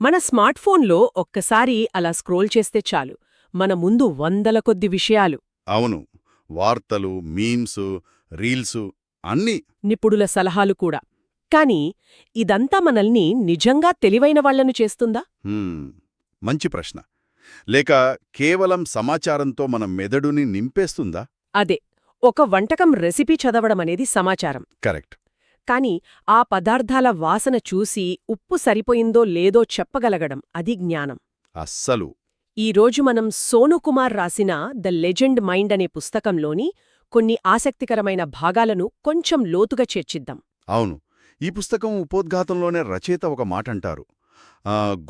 మన స్మార్ట్ఫోన్లో ఒక్కసారి అలా స్క్రోల్ చేస్తే చాలు మన ముందు వందల కొద్ది విషయాలు. అవును. వార్తలు, మీమ్స్, రీల్సు అన్నీ. నిపుణుల సలహాలు కూడా. కాని ఇదంతా మనల్ని నిజంగా తెలివైన వాళ్లను చేస్తుందా? మంచి ప్రశ్న. లేక కేవలం సమాచారంతో మన మెదడుని నింపేస్తుందా? అదే, ఒక వంటకం రెసిపీ చదవడమనేది సమాచారం. కరెక్ట్. కాని ఆ పదార్థాల వాసన చూసి ఉప్పు సరిపోయిందో లేదో చెప్పగలగడం అది జ్ఞానం. అస్సలు. ఈరోజు మనం సోను కుమార్ రాసిన ద లెజెండ్ మైండ్ అనే పుస్తకంలోని కొన్ని ఆసక్తికరమైన భాగాలను కొంచెం లోతుగా చేర్చిద్దాం. అవును. ఈ పుస్తకం ఉపోద్ఘాతంలోనే రచయిత ఒక మాటంటారు.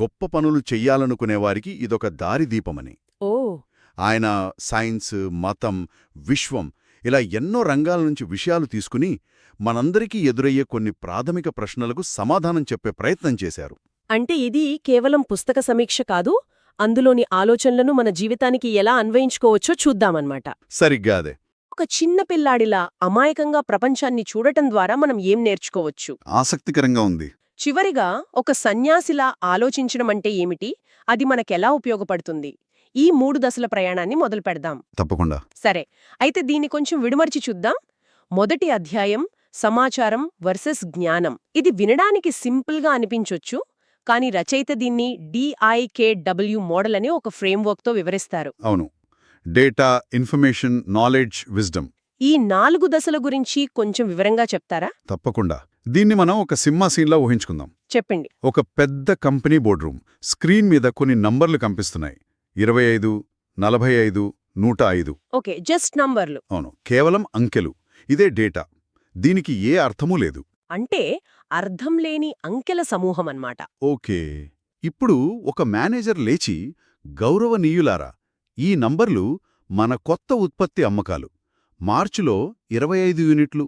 గొప్ప పనులు చెయ్యాలనుకునేవారికి ఇదొక దారిదీపమని. ఓ. ఆయన సైన్స్, మతం, విశ్వం ఇలా ఎన్నో రంగాల నుంచి విషయాలు తీసుకుని మనందరికీ ఎదురయ్యే కొన్ని ప్రాథమిక ప్రశ్నలకు సమాధానం చెప్పే ప్రయత్నం చేశారు. అంటే ఇది కేవలం పుస్తక సమీక్ష కాదు, అందులోని ఆలోచనలను మన జీవితానికి ఎలా అన్వయించుకోవచ్చో చూద్దామన్నమాట. సరిగ్గా అదే. ఒక చిన్న పిల్లాడిలా అమాయకంగా ప్రపంచాన్ని చూడటం ద్వారా మనం ఏం నేర్చుకోవచ్చు? ఆసక్తికరంగా ఉంది. చివరిగా ఒక సన్యాసిలా ఆలోచించడమంటే ఏమిటి, అది మనకెలా ఉపయోగపడుతుంది, ఈ 3 దశల ప్రయాణాన్ని మొదలుపెడదాం. తప్పకుండా. సరే, అయితే దీన్ని కొంచెం విడమర్చి చూద్దాం. మొదటి అధ్యాయం సమాచారం వర్సెస్ జ్ఞానం. ఇది వినడానికి సింపుల్గా అనిపించొచ్చు, కానీ రచయిత దీన్ని DIKW మోడల్ అనే ఒక ఫ్రేమ్వర్క్తో వివరిస్తారు. అవును. Data, information, knowledge, wisdom. ఈ 4 దశల గురించి కొంచెం వివరంగా చెప్తారా? తప్పకుండా. దీన్ని మనం ఒక సినిమా సీన్లా ఊహించుకుందాం. చెప్పండి. ఒక పెద్ద కంపెనీ బోర్డ్రూమ్. స్క్రీన్ మీద కొన్ని నంబర్లు కనిపిస్తున్నాయి. 25, 45, 105. ఓకే, జస్ట్ నంబర్లు. అవును, కేవలం అంకెలు. ఇదే డేటా. దీనికి ఏ అర్థమూ లేదు. అంటే అర్థం లేని అంకెల సమూహం అన్నమాట. ఓకే. ఇప్పుడు ఒక మేనేజర్ లేచి, గౌరవనీయులారా, ఈ నంబర్లు మన కొత్త ఉత్పత్తి అమ్మకాలు. మార్చిలో 25 యూనిట్లు,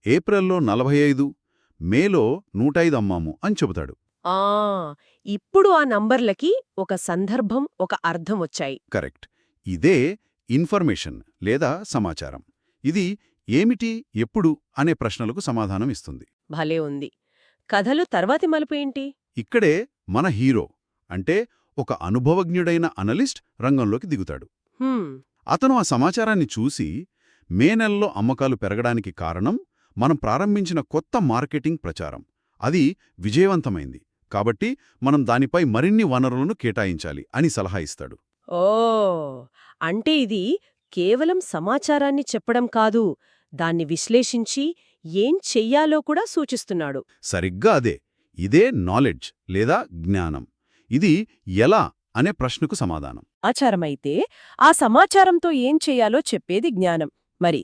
ఏప్రిల్లో 45, మేలో 105 అమ్మాము అని చెబుతాడు. ఆ ఇప్పుడు ఆ నంబర్లకి ఒక సందర్భం, ఒక అర్థం వచ్చాయి. కరెక్ట్. ఇదే ఇన్ఫర్మేషన్ లేదా సమాచారం. ఇది ఏమిటి, ఎప్పుడు అనే ప్రశ్నలకు సమాధానం ఇస్తుంది. భలే ఉంది. కథలు తర్వాతి మలుపు ఏంటి? ఇక్కడే మన హీరో అంటే ఒక అనుభవజ్ఞుడైన అనలిస్ట్ రంగంలోకి దిగుతాడు. అతను ఆ సమాచారాన్ని చూసి, మే నెలలో అమ్మకాలు పెరగడానికి కారణం మనం ప్రారంభించిన కొత్త మార్కెటింగ్ ప్రచారం. అది విజయవంతమైంది కాబట్టి మనం దానిపై మరిన్ని వనరులను కేటాయించాలి అని సలహా ఇస్తాడు. ఓ, అంటే ఇది కేవలం సమాచారాన్ని చెప్పడం కాదు, దాన్ని విశ్లేషించి ఏం చెయ్యాలో కూడా సూచిస్తున్నాడు. సరిగ్గా అదే. ఇదే నాలెడ్జ్ లేదా జ్ఞానం. ఇది ఎలా అనే ప్రశ్నకు సమాధానం. ఆచారమైతే ఆ సమాచారంతో ఏం చెయ్యాలో చెప్పేది జ్ఞానం. మరి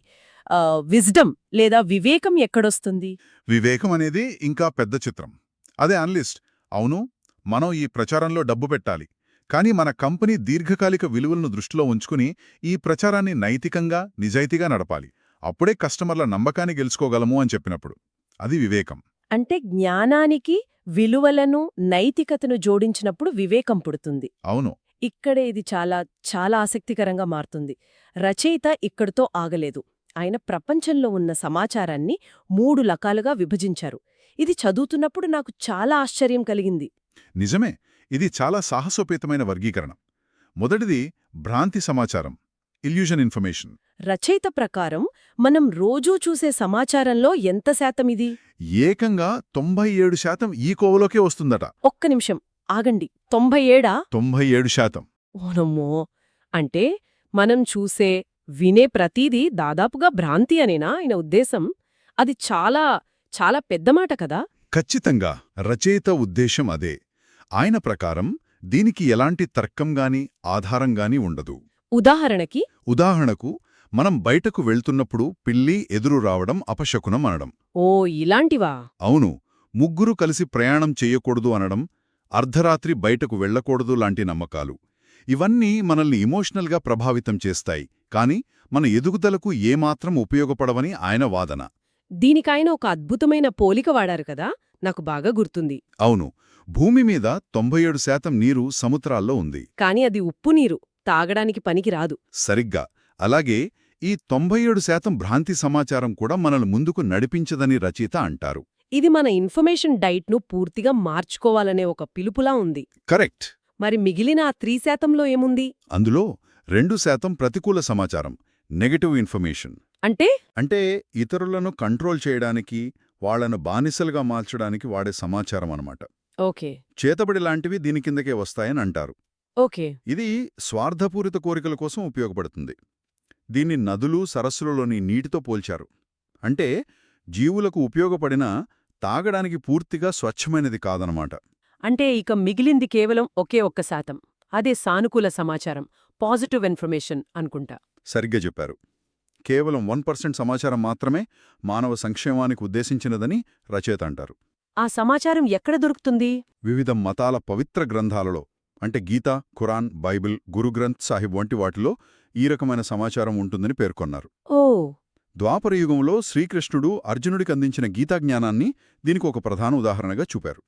విజ్డమ్ లేదా వివేకం ఎక్కడొస్తుంది? వివేకం అనేది ఇంకా పెద్ద చిత్రం. అదే అనలిస్ట్. అవును, మనం ఈ ప్రచారంలో డబ్బు పెట్టాలి, కానీ మన కంపెనీ దీర్ఘకాలిక విలువలను దృష్టిలో ఉంచుకుని ఈ ప్రచారాన్ని నైతికంగా, నిజాయితీగా నడపాలి. అప్పుడే కస్టమర్ల నమ్మకాన్ని గెలుచుకోగలము అని చెప్పినప్పుడు అది వివేకం. అంటే జ్ఞానానికి విలువలను, నైతికతను జోడించినప్పుడు వివేకం పుడుతుంది. అవును. ఇక్కడే ఇది చాలా చాలా ఆసక్తికరంగా మారుతుంది. రచయిత ఇక్కడితో ఆగలేదు. ఆయన ప్రపంచంలో ఉన్న సమాచారాన్ని 3 రకాలుగా విభజించారు. ఇది చదువుతున్నప్పుడు నాకు చాలా ఆశ్చర్యం కలిగింది. నిజమే, ఇది చాలా సాహసోపేతమైన వర్గీకరణ. మొదటిది భ్రాంతి సమాచారం, ఇల్యూజన్ ఇన్ఫర్మేషన్. రచయిత ప్రకారం మనం రోజూ చూసే సమాచారంలో ఎంత శాతం ఇది? ఏకంగా 97% ఈ కోవలోకే వస్తుందట. ఒక్క నిమిషం ఆగండి, 97? 97%. ఓనమ్మో! అంటే మనం చూసే, వినే ప్రతీదీ దాదాపుగా భ్రాంతి అనేనా ఆయన ఉద్దేశం? అది చాలా చాలా పెద్ద మాట కదా? ఖచ్చితంగా. రచయిత ఉద్దేశం అదే. ఆయన ప్రకారం దీనికి ఎలాంటి తర్కంగాని, ఆధారంగాని ఉండదు. ఉదాహరణకు మనం బయటకు వెళ్తున్నప్పుడు పిల్లి ఎదురు రావడం అపశకునం అనడం. ఓ, ఇలాంటివా? అవును. ముగ్గురు కలిసి ప్రయాణం చెయ్యకూడదు అనడం, అర్ధరాత్రి బయటకు వెళ్లకూడదు లాంటి నమ్మకాలు. ఇవన్నీ మనల్ని ఇమోషనల్గా ప్రభావితం చేస్తాయి, కాని మన ఎదుగుదలకు ఏమాత్రం ఉపయోగపడవని ఆయన వాదన. దీనికాయన ఒక అద్భుతమైన పోలిక వాడారు కదా, నాకు బాగా గుర్తుంది. అవును. భూమి మీద 97% నీరు సముద్రాల్లో ఉంది. కాని అది ఉప్పు నీరు, తాగడానికి పనికిరాదు. సరిగ్గా. అలాగే ఈ 97% భ్రాంతి సమాచారం కూడా మనల్ని ముందుకు నడిపించదని రచయిత అంటారు. ఇది మన ఇన్ఫర్మేషన్ డైట్ను పూర్తిగా మార్చుకోవాలనే ఒక పిలుపులా ఉంది. కరెక్ట్. మరి మిగిలిన ఆ 3% ఏముంది? అందులో 2% ప్రతికూల సమాచారం, నెగటివ్ ఇన్ఫర్మేషన్. అంటే అంటే ఇతరులను కంట్రోల్ చేయడానికి, వాళ్లను బానిసలుగా మార్చడానికి వాడే సమాచారం అన్నమాట. ఓకే. చేతబడి లాంటివి దీని కిందకే వస్తాయని అంటారు. ఓకే. ఇది స్వార్థపూరిత కోరికల కోసం ఉపయోగపడుతుంది. దీన్ని నదులు, సరస్సులలోని నీటితో పోల్చారు. అంటే జీవులకు ఉపయోగపడినా తాగడానికి పూర్తిగా స్వచ్ఛమైనది కాదనమాట. అంటే ఇక మిగిలింది కేవలం ఒకే 1%. అదే సానుకూల సమాచారం, పాజిటివ్ ఇన్ఫర్మేషన్ అనుకుంటా. సరిగ్గా చెప్పారు. కేవలం 1% సమాచారం మాత్రమే మానవ సంక్షేమానికి ఉద్దేశించినదని రచయిత అంటారు. ఆ సమాచారం ఎక్కడ దొరుకుతుంది? వివిధ మతాల పవిత్ర గ్రంథాలలో, అంటే గీత, ఖురాన్, బైబిల్, గురుగ్రంథ్ సాహిబ్ వంటి వాటిలో ఈ రకమైన సమాచారం ఉంటుందని పేర్కొన్నారు. ఓ. ద్వాపరయుగంలో శ్రీకృష్ణుడు అర్జునుడికి అందించిన గీతాజ్ఞానాన్ని దీనికి ఒక ప్రధాన ఉదాహరణగా చూపారు.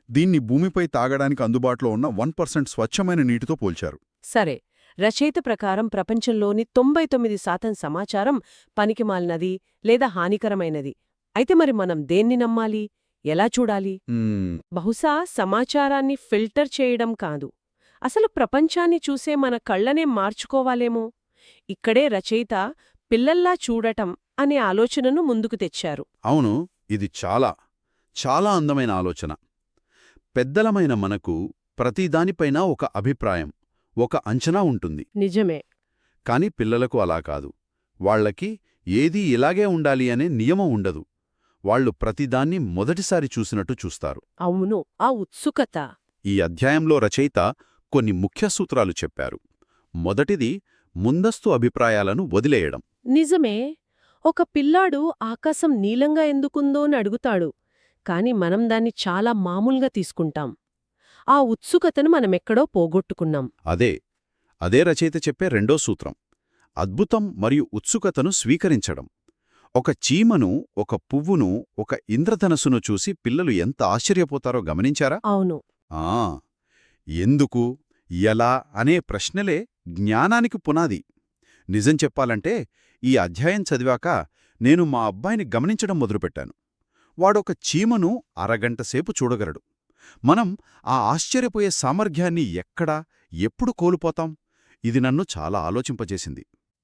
దీన్ని భూమిపై తాగడానికి అందుబాటులో ఉన్న 1% స్వచ్ఛమైన నీటితో పోల్చారు. సరే, రచయిత ప్రకారం ప్రపంచంలోని 99% సమాచారం పనికిమాలినది లేదా హానికరమైనది. అయితే మరి మనం దేన్ని నమ్మాలి? ఎలా చూడాలి? బహుశా సమాచారాన్ని ఫిల్టర్ చేయడం కాదు, అసలు ప్రపంచాన్ని చూసే మన కళ్ళనే మార్చుకోవాలేమో. ఇక్కడే రచయిత పిల్లల్లా చూడటం అనే ఆలోచనను ముందుకు తెచ్చారు. అవును, ఇది చాలా చాలా అందమైన ఆలోచన. పెద్దలమైన మనకు ప్రతిదానిపైనా ఒక అభిప్రాయం, ఒక అంచనా ఉంటుంది. నిజమే. కాని పిల్లలకు అలా కాదు. వాళ్లకి ఏదీ ఇలాగే ఉండాలి అనే నియమం ఉండదు. వాళ్లు ప్రతిదాన్ని మొదటిసారి చూసినట్టు చూస్తారు. అవును, ఆ ఉత్సుకత. ఈ అధ్యాయంలో రచయిత కొన్ని ముఖ్య సూత్రాలు చెప్పారు. మొదటిది, ముందస్తు అభిప్రాయాలను వదిలేయడం. నిజమే. ఒక పిల్లాడు ఆకాశం నీలంగా ఎందుకుందో అని అడుగుతాడు, కాని మనం దాన్ని చాలా మామూలుగా తీసుకుంటాం. ఆ ఉత్సుకతను మనమెక్కడో పోగొట్టుకున్నాం. అదే రచయిత చెప్పే రెండో సూత్రం, అద్భుతం మరియు ఉత్సుకతను స్వీకరించడం. ఒక చీమను, ఒక పువ్వును, ఒక ఇంద్రధనస్సును చూసి పిల్లలు ఎంత ఆశ్చర్యపోతారో గమనించారా? అవును. ఎందుకు, ఎలా అనే ప్రశ్నలే జ్ఞానానికి పునాది. నిజం చెప్పాలంటే ఈ అధ్యాయం చదివాక నేను మా అబ్బాయిని గమనించడం మొదలుపెట్టాను. వాడొక చీమను అరగంటసేపు చూడగలడు. మనం ఆ ఆశ్చర్యపోయే సామర్థ్యాన్ని ఎక్కడా, ఎప్పుడు కోల్పోతాం? ఇది నన్ను చాలా ఆలోచింపజేసింది.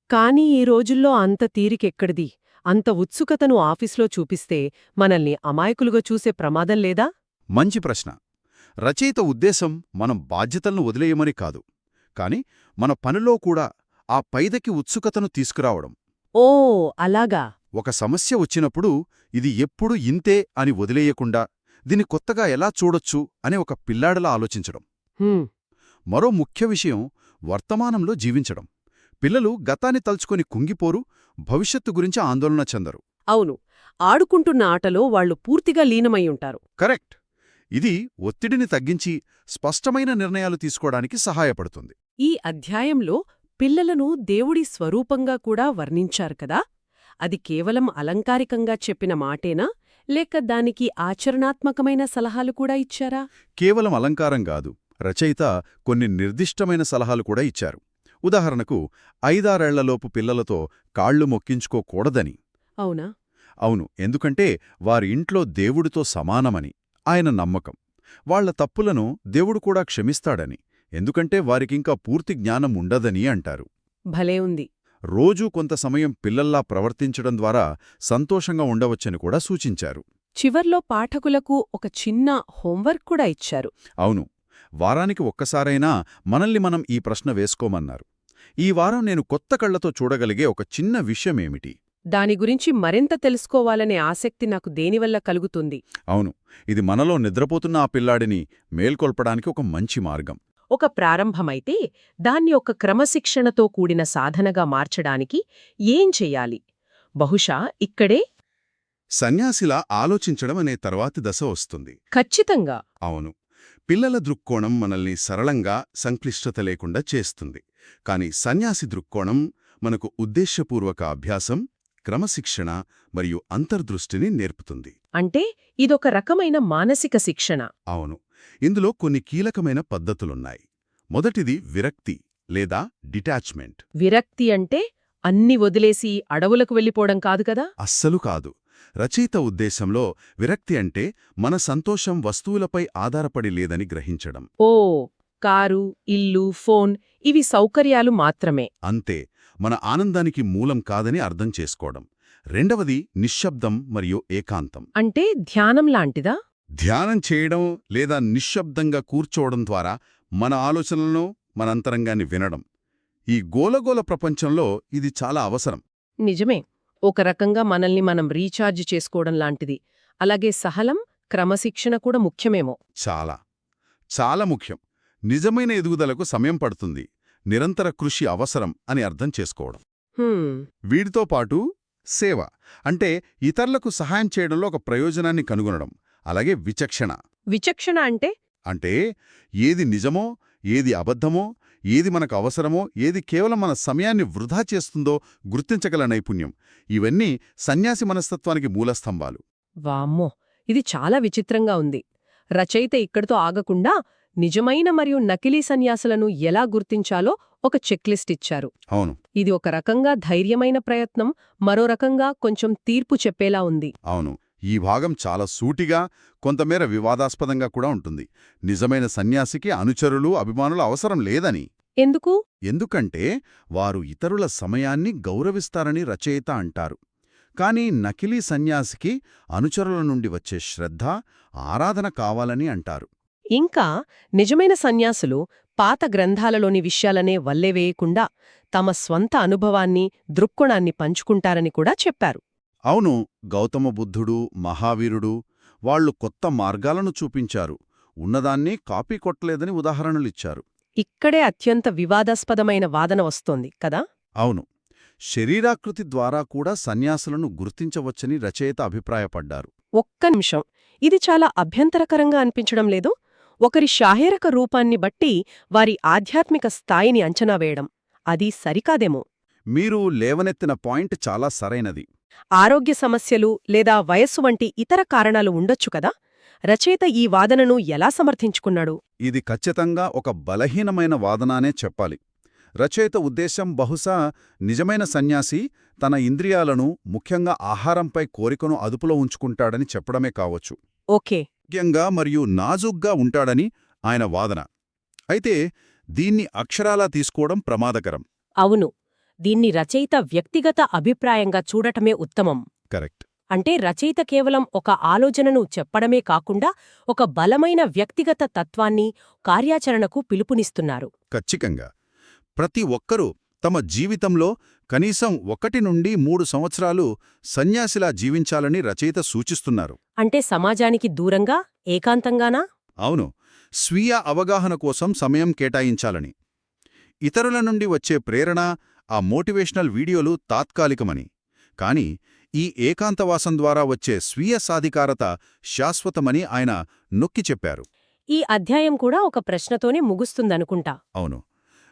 కానీ ఈ రోజుల్లో అంత తీరికెక్కడిది? అంత ఉత్సుకతను ఆఫీస్లో చూపిస్తే మనల్ని అమాయకులుగా చూసే ప్రమాదం లేదా? మంచి ప్రశ్న. రచయిత ఉద్దేశం మనం బాధ్యతలను వదిలేయమని కాదు, కాని మన పనిలో కూడా ఆ పైదకి ఉత్సుకతను తీసుకురావడం. ఓ, అలాగా. ఒక సమస్య వచ్చినప్పుడు ఇది ఎప్పుడు ఇంతే అని వదిలేయకుండా దీన్ని కొత్తగా ఎలా చూడొచ్చు అనే ఒక పిల్లాడిలా ఆలోచించడం. మరో ముఖ్య విషయం, వర్తమానంలో జీవించడం. పిల్లలు గతాన్ని తలుచుకొని కుంగిపోరు, భవిష్యత్తు గురించి ఆందోళన చెందరు. అవును, ఆడుకుంటున్న ఆటలో వాళ్లు పూర్తిగా లీనమయ్యుంటారు. కరెక్ట్. ఇది ఒత్తిడిని తగ్గించి స్పష్టమైన నిర్ణయాలు తీసుకోవడానికి సహాయపడుతుంది. ఈ అధ్యాయంలో పిల్లలను దేవుడి స్వరూపంగా కూడా వర్ణించారు కదా. అది కేవలం అలంకారికంగా చెప్పిన మాటేనా, లేక దానికి ఆచరణాత్మకమైన సలహాలు కూడా ఇచ్చారా? కేవలం అలంకారం కాదు, రచయిత కొన్ని నిర్దిష్టమైన సలహాలు కూడా ఇచ్చారు. ఉదాహరణకు 5-6 ఏళ్లలోపు పిల్లలతో కాళ్లు మొక్కించుకోకూడదని. అవునా? అవును, ఎందుకంటే వారి ఇంట్లో దేవుడితో సమానమని ఆయన నమ్మకం. వాళ్ల తప్పులను దేవుడు కూడా క్షమిస్తాడని, ఎందుకంటే వారికింకా పూర్తి జ్ఞానం ఉండదని అంటారు. భలే ఉంది. రోజూ కొంత సమయం పిల్లల్లా ప్రవర్తించడం ద్వారా సంతోషంగా ఉండవచ్చని కూడా సూచించారు. చివర్లో పాఠకులకు ఒక చిన్న హోంవర్క్ కూడా ఇచ్చారు. అవును, వారానికి ఒక్కసారైనా మనల్ని మనం ఈ ప్రశ్న వేసుకోమన్నారు. ఈ వారం నేను కొత్త కళ్లతో చూడగలిగే ఒక చిన్న విషయమేమిటి? దాని గురించి మరింత తెలుసుకోవాలనే ఆసక్తి నాకు దేనివల్ల కలుగుతుంది? అవును, ఇది మనలో నిద్రపోతున్న ఆ పిల్లాడిని మేల్కొల్పడానికి ఒక మంచి మార్గం. ఒక ప్రారంభమైతే దాన్ని ఒక క్రమశిక్షణతో కూడిన సాధనగా మార్చడానికి ఏం చెయ్యాలి? బహుశా ఇక్కడే సన్యాసిలా ఆలోచించడం అనే తర్వాతి దశ వస్తుంది. ఖచ్చితంగా. అవును, పిల్లల దృక్కోణం మనల్ని సరళంగా, సంక్లిష్టత లేకుండా చేస్తుంది. కాని సన్యాసి దృక్కోణం మనకు ఉద్దేశ్యపూర్వక అభ్యాసం, క్రమశిక్షణ మరియు అంతర్దృష్టిని నేర్పుతుంది. అంటే ఇదొక రకమైన మానసిక శిక్షణ. అవును, ఇందులో కొన్ని కీలకమైన పద్ధతులున్నాయి. మొదటిది విరక్తి లేదా డిటాచ్మెంట్. విరక్తి అంటే అన్ని వదిలేసి అడవులకు వెళ్ళిపోవడం కాదు కదా? అస్సలు కాదు. రచయిత ఉద్దేశంలో విరక్తి అంటే మన సంతోషం వస్తువులపై ఆధారపడి లేదని గ్రహించడం. ఓ కారు, ఇల్లు, ఫోన్ ఇవి సౌకర్యాలు మాత్రమే. అంతే, మన ఆనందానికి మూలం కాదని అర్థం చేసుకోవడం. రెండవది నిశ్శబ్దం మరియు ఏకాంతం. అంటే ధ్యానం లాంటిదా? ధ్యానం చేయడం లేదా నిశ్శబ్దంగా కూర్చోవడం ద్వారా మన ఆలోచనలను, మన అంతరంగాన్ని వినడం. ఈ గోలగోల ప్రపంచంలో ఇది చాలా అవసరం. నిజమే. ఒక రకంగా మనల్ని మనం రీఛార్జ్ చేసుకోవడం లాంటిది. అలాగే సహనం, క్రమశిక్షణ కూడా ముఖ్యమేమో. చాలా చాలా ముఖ్యం. నిజమైన ఎదుగుదలకు సమయం పడుతుంది, నిరంతర కృషి అవసరం అని అర్థం చేసుకోవడం. వీటితో పాటు సేవ, అంటే ఇతరులకు సహాయం చేయడంలో ఒక ప్రయోజనాన్ని కనుగొనడం. అలాగే విచక్షణ. విచక్షణ అంటే ఏది నిజమో, ఏది అబద్ధమో, ఏది మనకు అవసరమో, ఏది కేవలం మన సమయాన్ని వృధా చేస్తుందో గుర్తించగల నైపుణ్యం. ఇవన్నీ సన్యాసి మనస్తత్వానికి మూలస్తంభాలు. వామ్మో, ఇది చాలా విచిత్రంగా ఉంది. రచయిత ఇక్కడితో ఆగకుండా నిజమైన మరియు నకిలీ సన్యాసులను ఎలా గుర్తించాలో ఒక చెక్లిస్ట్ ఇచ్చారు. అవును, ఇది ఒక రకంగా ధైర్యమైన ప్రయత్నం, మరో రకంగా కొంచెం తీర్పు చెప్పేలా ఉంది. అవును. ఈ భాగం చాలా సూటిగా, కొంతమేర వివాదాస్పదంగా కూడా ఉంటుంది. నిజమైన సన్యాసికి అనుచరులు, అభిమానుల అవసరం లేదని. ఎందుకు? ఎందుకంటే వారు ఇతరుల సమయాన్ని గౌరవిస్తారని రచయిత అంటారు. కాని నకిలీ సన్యాసికి అనుచరుల నుండి వచ్చే శ్రద్ధ, ఆరాధన కావాలని అంటారు. ఇంకా నిజమైన సన్యాసులు పాత గ్రంథాలలోని విషయాలనే వల్లెవేయకుండా తమ స్వంత అనుభవాన్ని, దృక్కోణాన్ని పంచుకుంటారని కూడా చెప్పారు. అవును, గౌతమ బుద్ధుడు, మహావీరుడు వాళ్లు కొత్త మార్గాలను చూపించారు. ఉన్నదాన్ని కాపీ కొట్టలేదని ఉదాహరణలిచ్చారు. ఇక్కడే అత్యంత వివాదాస్పదమైన వాదన వస్తోంది కదా? అవును, శరీరాకృతి ద్వారా కూడా సన్యాసులను గుర్తించవచ్చని రచయిత అభిప్రాయపడ్డారు. ఒక్క నిమిషం, ఇది చాలా అభ్యంతరకరంగా అనిపించడం లేదు? ఒకరి శారీరక రూపాన్ని బట్టి వారి ఆధ్యాత్మిక స్థాయిని అంచనా వేయడం, అది సరికాదేమో. మీరు లేవనెత్తిన పాయింట్ చాలా సరైనది. ఆరోగ్య సమస్యలు లేదా వయస్సు వంటి ఇతర కారణాలు ఉండొచ్చు కదా? రచయిత ఈ వాదనను ఎలా సమర్థించుకున్నాడు? ఇది ఖచ్చితంగా ఒక బలహీనమైన వాదనానే చెప్పాలి. రచయిత ఉద్దేశం బహుశా నిజమైన సన్యాసి తన ఇంద్రియాలను, ముఖ్యంగా ఆహారంపై కోరికను అదుపులో ఉంచుకుంటాడని చెప్పడమే కావచ్చు. ఓకే. ముఖ్యంగా మరియు నాజూగ్గా ఉంటాడని ఆయన వాదన. అయితే దీన్ని అక్షరాలా తీసుకోవడం ప్రమాదకరం. అవును, దీన్ని రచయిత వ్యక్తిగత అభిప్రాయంగా చూడటమే ఉత్తమం. కరెక్ట్. అంటే రచయిత కేవలం ఒక ఆలోచనను చెప్పడమే కాకుండా ఒక బలమైన వ్యక్తిగత తత్వాన్ని, కార్యాచరణకు పిలుపునిస్తున్నారు. ఖచ్చితంగా. ప్రతి ఒక్కరూ తమ జీవితంలో కనీసం 1 నుండి 3 సంవత్సరాలు సన్యాసిలా జీవించాలని రచయిత సూచిస్తున్నారు. అంటే సమాజానికి దూరంగా, ఏకాంతంగానా? అవును, స్వీయ అవగాహన కోసం సమయం కేటాయించాలని. ఇతరుల నుండి వచ్చే ప్రేరణ, ఆ మోటివేషనల్ వీడియోలు తాత్కాలికమని. కాని ఈ ఏకాంతవాసం ద్వారా వచ్చే స్వీయ సాధికారత శాశ్వతమని ఆయన నొక్కి చెప్పారు. ఈ అధ్యాయం కూడా ఒక ప్రశ్నతోనే ముగుస్తుందనుకుంటా. అవును,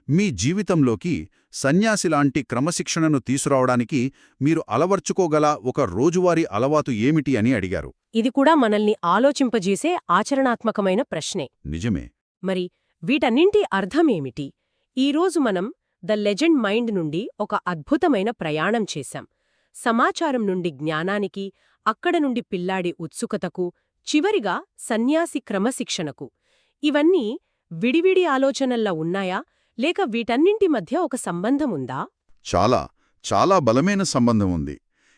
మీ జీవితంలోకి సన్యాసిలాంటి క్రమశిక్షణను తీసుకురావడానికి మీరు అలవర్చుకోగల ఒక రోజువారీ అలవాతు ఏమిటి అని అడిగారు. ఇది కూడా మనల్ని ఆలోచింపజేసే ఆచరణాత్మకమైన ప్రశ్నే. నిజమే. మరి వీటన్నింటి అర్థమేమిటి? ఈరోజు మనం ద లెజెండ్ మైండ్ నుండి ఒక అద్భుతమైన ప్రయాణం చేశాం. సమాచారం నుండి జ్ఞానానికి, అక్కడ నుండి పిల్లాడి ఉత్సుకతకు, చివరిగా సన్యాసి క్రమశిక్షణకు. ఇవన్నీ విడివిడి ఆలోచనల్లా ఉన్నాయా, లేక వీటన్నింటి మధ్య ఒక సంబంధముందా? చాలా చాలా బలమైన సంబంధం ఉంది.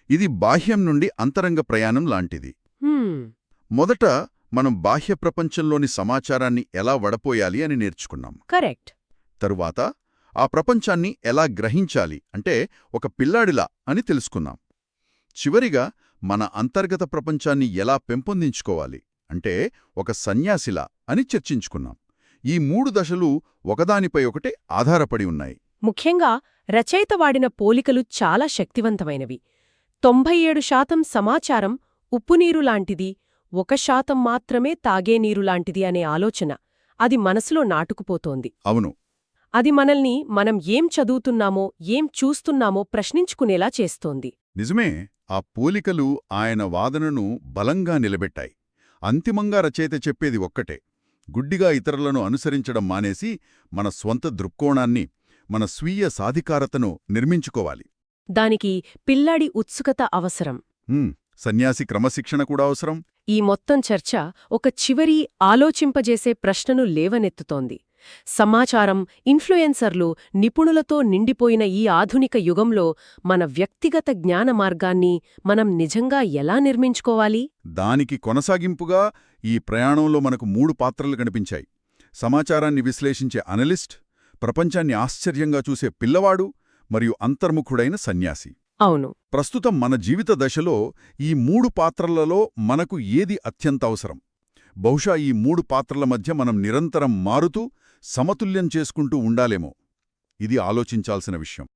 ఇది బాహ్యం నుండి అంతరంగ ప్రయాణం లాంటిది. మొదట మనం బాహ్య ప్రపంచంలోని సమాచారాన్ని ఎలా వడపోయాలి అని నేర్చుకున్నాం. కరెక్ట్. తరువాత ఆ ప్రపంచాన్ని ఎలా గ్రహించాలి అంటే ఒక పిల్లాడిలా అని తెలుసుకున్నాం. చివరిగా మన అంతర్గత ప్రపంచాన్ని ఎలా పెంపొందించుకోవాలి అంటే ఒక సన్యాసిలా అని చర్చించుకున్నాం. ఈ 3 దశలు ఒకదానిపై ఒకటే ఆధారపడి ఉన్నాయి. ముఖ్యంగా రచయిత వాడిన పోలికలు చాలా శక్తివంతమైనవి. 97% సమాచారం ఉప్పునీరు లాంటిది, 1% మాత్రమే తాగే నీరు లాంటిది అనే ఆలోచన అది మనసులో నాటుకుపోతోంది. అవును, అది మనల్ని మనం ఏం చదువుతున్నామో, ఏం చూస్తున్నామో ప్రశ్నించుకునేలా చేస్తోంది. నిజమే. ఆ పోలికలు ఆయన వాదనను బలంగా నిలబెట్టాయి. అంతిమంగా రచయిత చెప్పేది ఒక్కటే: గుడ్డిగా ఇతరులను అనుసరించడం మానేసి మన స్వంత దృక్కోణాన్ని, మన స్వీయ సాధికారతను నిర్మించుకోవాలి. దానికి పిల్లాడి ఉత్సుకత అవసరం. సన్యాసి క్రమశిక్షణ కూడా అవసరం. ఈ మొత్తం చర్చ ఒక చివరి ఆలోచింపజేసే ప్రశ్నను లేవనెత్తుతోంది. సమాచారం, ఇన్ఫ్లుయెన్సర్లు, నిపుణులతో నిండిపోయిన ఈ ఆధునిక యుగంలో మన వ్యక్తిగత జ్ఞాన మార్గాన్ని మనం నిజంగా ఎలా నిర్మించుకోవాలి? దానికి కొనసాగింపుగా ఈ ప్రయాణంలో మనకు 3 పాత్రలు కనిపించాయి. సమాచారాన్ని విశ్లేషించే అనలిస్ట్, ప్రపంచాన్ని ఆశ్చర్యంగా చూసే పిల్లవాడు, మరియు అంతర్ముఖుడైన సన్యాసి. అవును. ప్రస్తుతం మన జీవిత దశలో ఈ 3 పాత్రలలో మనకు ఏది అత్యంత అవసరం? బహుశా ఈ 3 పాత్రల మధ్య మనం నిరంతరం మారుతూ సమతుల్యం చేసుకుంటూ ఉండాలేమో. ఇది ఆలోచించాల్సిన విషయం.